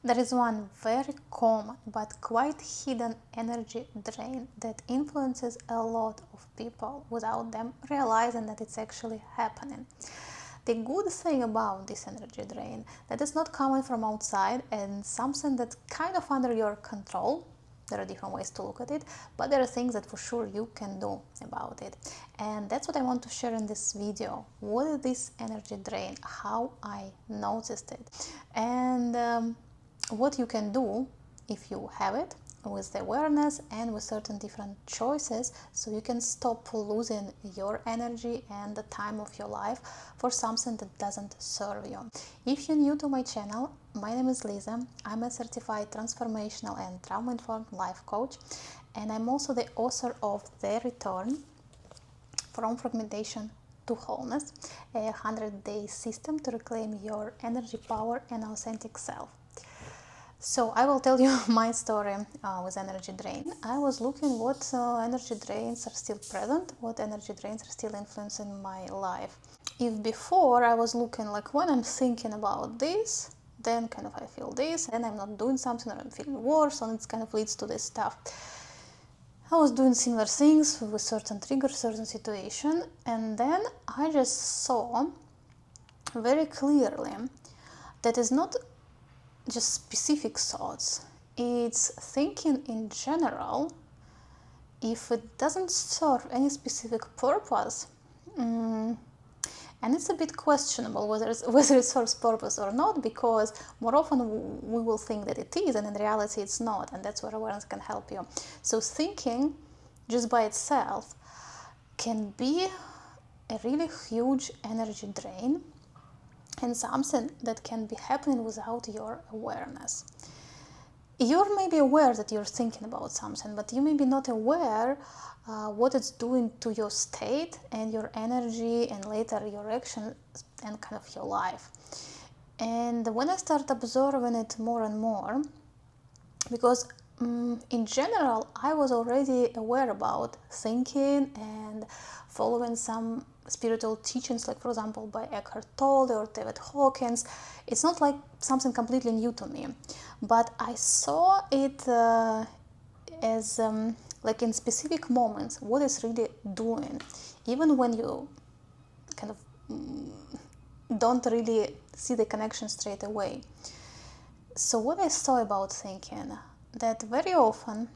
There is one very common but quite hidden energy drain that influences a lot of people without them realizing that it's actually happening. The good thing about this energy drain that it's not coming from outside and something that's kind of under your control. There are different ways to look at it, but there are things that for sure you can do about it. And that's what I want to share in this video. What is this energy drain? How I noticed it. And what you can do if you have it with the awareness and with certain different choices, so you can stop losing your energy and the time of your life for something that doesn't serve you. If you're new to my channel, my name is Lisa. I'm a certified transformational and trauma-informed life coach, and I'm also the author of The Return from Fragmentation to Wholeness, a 100-day system to reclaim your energy, power, and authentic self. So I will tell you my story with energy drain. I was looking what energy drains are still present, what energy drains are still influencing my life. If before I was looking like when I'm thinking about this, then kind of I feel this, and I'm not doing something, or I'm feeling worse, and it kind of leads to this stuff. I was doing similar things with certain triggers, certain situation, and then I just saw very clearly that is not just specific thoughts, it's thinking in general. If it doesn't serve any specific purpose, and it's a bit questionable whether it serves purpose or not, because more often we will think that it is, and in reality it's not, and that's where awareness can help you. So thinking just by itself can be a really huge energy drain, and something that can be happening without your awareness. You're maybe aware that you're thinking about something, but you may be not aware what it's doing to your state and your energy, and later your actions and kind of your life. And when I start observing it more and more, because in general I was already aware about thinking and following some spiritual teachings, like for example by Eckhart Tolle or David Hawkins. It's not like something completely new to me, but I saw it as like in specific moments what it's really doing, even when you kind of don't really see the connection straight away. So what I saw about thinking, that very often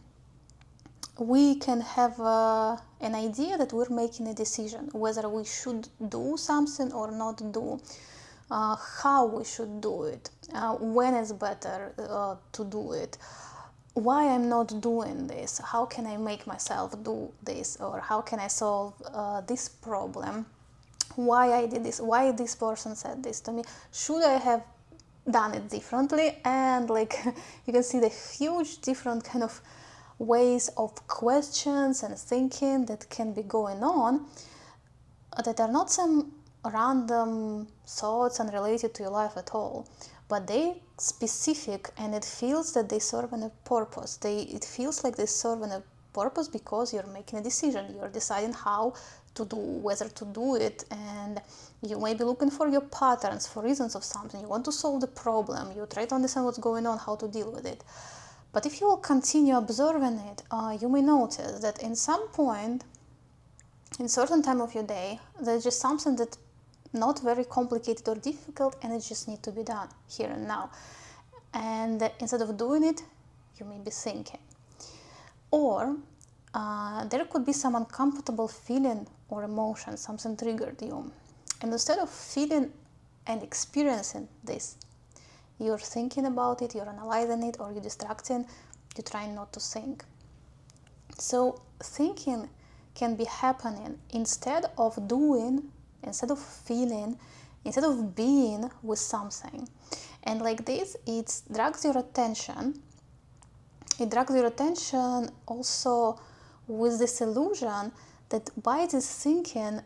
we can have an idea that we're making a decision whether we should do something or not do, how we should do it, when it's better to do it, why I'm not doing this, how can I make myself do this, or how can I solve this problem, why I did this, why this person said this to me, should I have done it differently. And like you can see the huge different kind of ways of questions and thinking that can be going on, that are not some random thoughts unrelated to your life at all, but they specific, and it feels that they serve a purpose. It feels like they serve a purpose because you're making a decision, you're deciding how to do, whether to do it, and you may be looking for your patterns, for reasons of something, you want to solve the problem, you try to understand what's going on, how to deal with it. But if you will continue observing it, you may notice that in some point, in certain time of your day, there's just something that's not very complicated or difficult, and it just needs to be done here and now. And instead of doing it, you may be thinking. Or there could be some uncomfortable feeling or emotion, something triggered you. And instead of feeling and experiencing this, you're thinking about it, you're analyzing it, or you're distracting, you're trying not to think. So thinking can be happening instead of doing, instead of feeling, instead of being with something. And like this, it drags your attention. It drags your attention also with this illusion that by this thinking,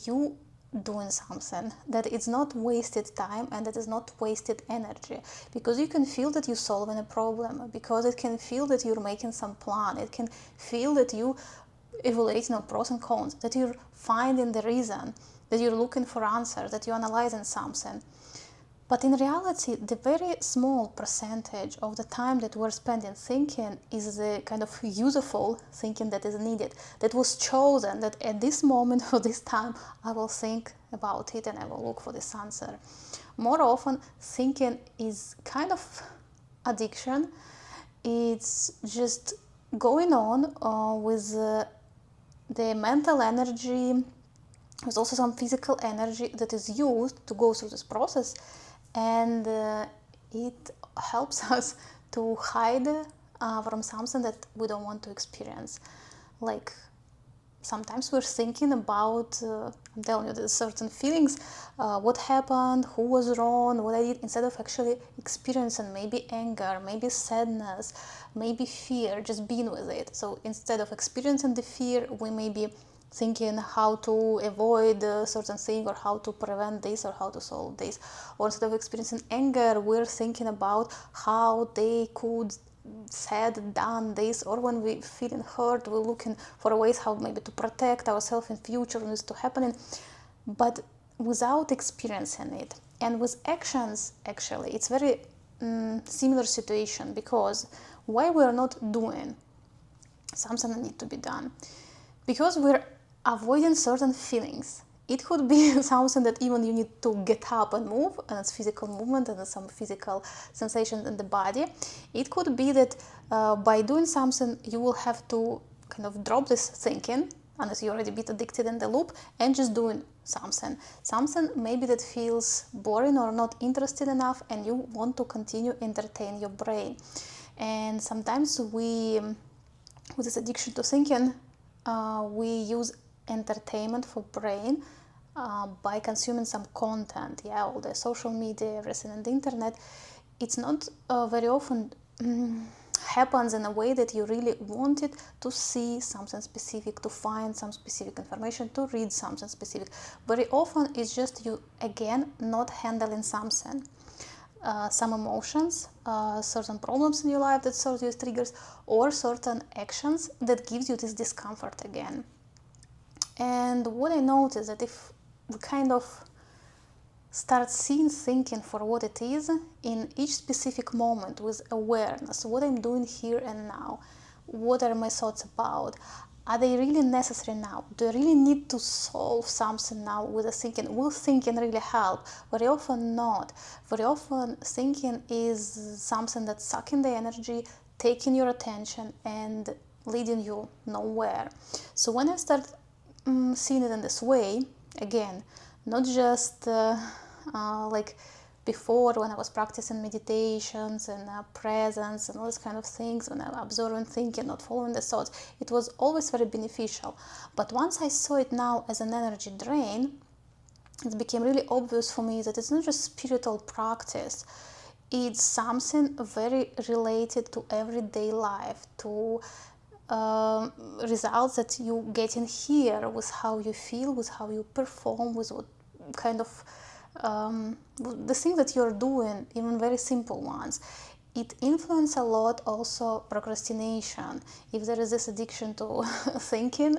you doing something, that it's not wasted time and that is not wasted energy, because you can feel that you're solving a problem, because it can feel that you're making some plan, it can feel that you evaluating of pros and cons, that you're finding the reason, that you're looking for answers, that you're analyzing something. But in reality, the very small percentage of the time that we're spending thinking is the kind of useful thinking that is needed, that was chosen, that at this moment or this time I will think about it and I will look for this answer. More often, thinking is kind of addiction. It's just going on with the mental energy. There's also some physical energy that is used to go through this process, and it helps us to hide from something that we don't want to experience. Like sometimes we're thinking about, I'm telling you, there's certain feelings, what happened, who was wrong, what I did, instead of actually experiencing maybe anger, maybe sadness, maybe fear, just being with it. So instead of experiencing the fear, we may be thinking how to avoid a certain thing, or how to prevent this, or how to solve this. Or instead of experiencing anger, we're thinking about how they could said, done this. Or when we feeling hurt, we're looking for ways how maybe to protect ourselves in future when it's to happening, but without experiencing it. And with actions, actually, it's very similar situation, because why we're not doing something that need to be done? Because we're avoiding certain feelings. It could be something that even you need to get up and move, and it's physical movement and some physical sensations in the body. It could be that by doing something, you will have to kind of drop this thinking, unless you're already a bit addicted in the loop, and just doing something. Something maybe that feels boring or not interested enough, and you want to continue entertain your brain. And sometimes we, with this addiction to thinking, we use entertainment for brain by consuming some content, all the social media, everything on the internet. It's not very often happens in a way that you really wanted to see something specific, to find some specific information, to read something specific. Very often it's just you, again, not handling something. Some emotions, certain problems in your life that serve you as triggers, or certain actions that gives you this discomfort again. And what I noticed that if we kind of start seeing thinking for what it is in each specific moment with awareness, what I'm doing here and now, what are my thoughts about, are they really necessary now? Do I really need to solve something now with the thinking? Will thinking really help? Very often not. Very often thinking is something that's sucking the energy, taking your attention, and leading you nowhere. So when I start seeing it in this way, again, not just like before, when I was practicing meditations and presence and all these kind of things, when I'm observing thinking, not following the thoughts, it was always very beneficial. But once I saw it now as an energy drain, it became really obvious for me that it's not just spiritual practice, it's something very related to everyday life, to results that you get in here, with how you feel, with how you perform, with what kind of the things that you're doing, even very simple ones. It influences a lot also procrastination. If there is this addiction to thinking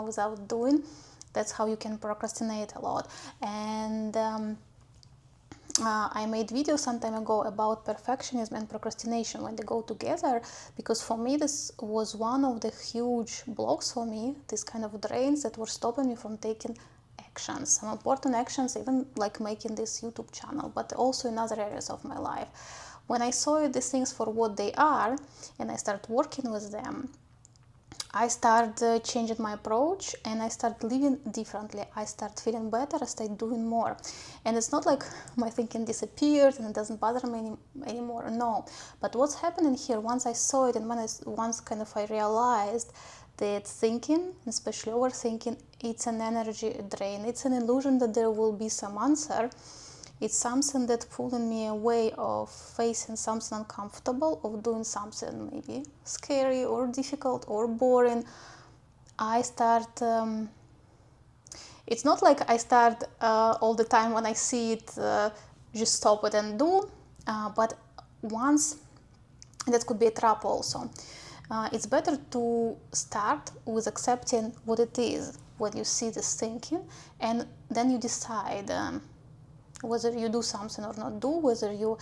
without doing, that's how you can procrastinate a lot. And I made videos some time ago about perfectionism and procrastination, when they go together, because for me this was one of the huge blocks for me, these kind of drains that were stopping me from taking actions, some important actions, even like making this YouTube channel, but also in other areas of my life. When I saw these things for what they are, and I started working with them, I started changing my approach, and I started living differently. I started feeling better, I started doing more. And it's not like my thinking disappeared and it doesn't bother me anymore, no. But what's happening here, once I saw it, and once kind of I realized that thinking, especially overthinking, it's an energy drain. It's an illusion that there will be some answer. It's something that's pulling me away of facing something uncomfortable, of doing something maybe scary or difficult or boring. I start, it's not like I start all the time when I see it, just stop it and do, but once, that could be a trap also. It's better to start with accepting what it is when you see this thinking, and then you decide, whether you do something or not do, whether you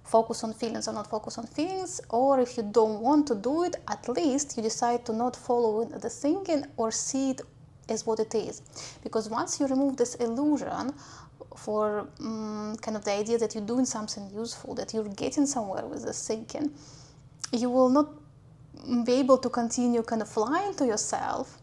focus on feelings or not focus on feelings, or if you don't want to do it, at least you decide to not follow the thinking or see it as what it is. Because once you remove this illusion for kind of the idea that you're doing something useful, that you're getting somewhere with this thinking, you will not be able to continue kind of lying to yourself.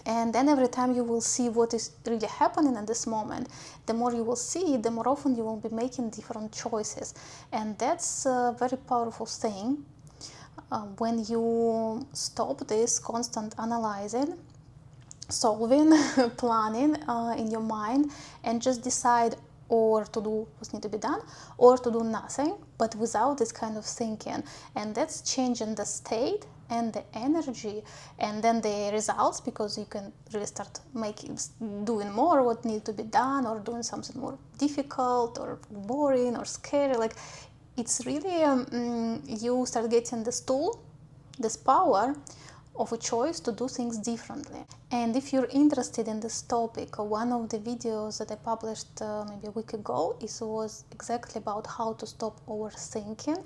And then every time you will see what is really happening in this moment, the more you will see it, the more often you will be making different choices. And that's a very powerful thing when you stop this constant analyzing, solving, planning in your mind, and just decide or to do what needs to be done or to do nothing, but without this kind of thinking. And that's changing the state and the energy and then the results, because you can really start doing more what needs to be done, or doing something more difficult or boring or scary. Like, it's really you start getting this tool, this power of a choice to do things differently. And if you're interested in this topic, one of the videos that I published maybe a week ago was exactly about how to stop overthinking.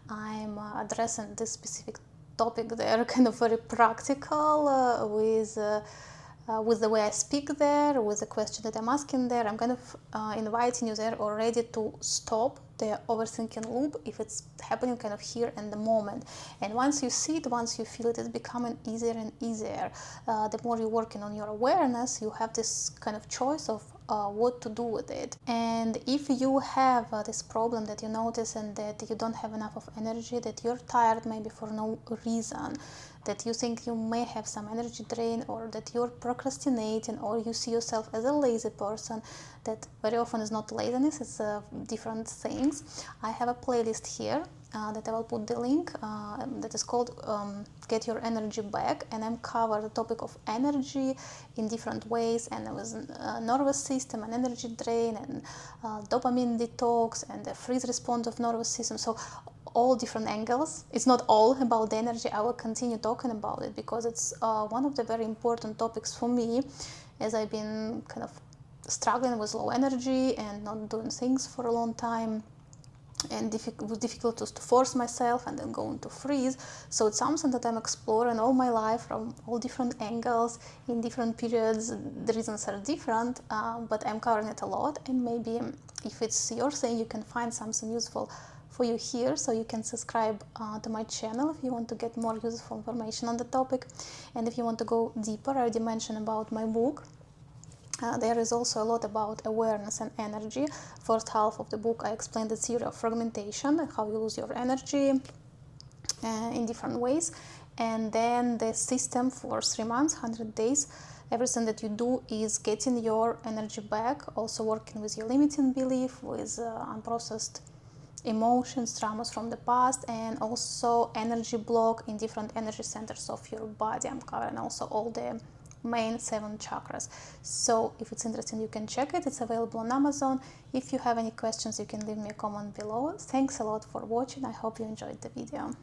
I'm addressing this specific topic there, kind of very practical, with the way I speak there, with the question that I'm asking there. I'm kind of inviting you there already to stop the overthinking loop if it's happening kind of here in the moment. And once you see it, once you feel it, it's becoming easier and easier. The more you're working on your awareness, you have this kind of choice of what to do with it. And if you have this problem that you notice, and that you don't have enough of energy, that you're tired maybe for no reason, that you think you may have some energy drain, or that you're procrastinating, or you see yourself as a lazy person, that very often is not laziness, it's different things. I have a playlist here that I will put the link, that is called Get Your Energy Back, and I'm cover the topic of energy in different ways, and with nervous system and energy drain, and dopamine detox, and the freeze response of nervous system. So all different angles. It's not all about the energy. I will continue talking about it because it's one of the very important topics for me, as I've been kind of struggling with low energy and not doing things for a long time, and difficult to force myself and then go into freeze. So it's something that I'm exploring all my life from all different angles in different periods. The reasons are different, but I'm covering it a lot, and maybe if it's your thing, you can find something useful for you here. So you can subscribe to my channel if you want to get more useful information on the topic. And if you want to go deeper, I already mentioned about my book. There is also a lot about awareness and energy. First half of the book, I explained the theory of fragmentation, how you lose your energy in different ways. And then the system for 3 months, 100 days. Everything that you do is getting your energy back, also working with your limiting belief, with unprocessed emotions, traumas from the past, and also energy block in different energy centers of your body. I'm covering also all the main 7 chakras. So if it's interesting, you can check it. It's available on Amazon. If you have any questions, you can leave me a comment below. Thanks a lot for watching. I hope you enjoyed the video.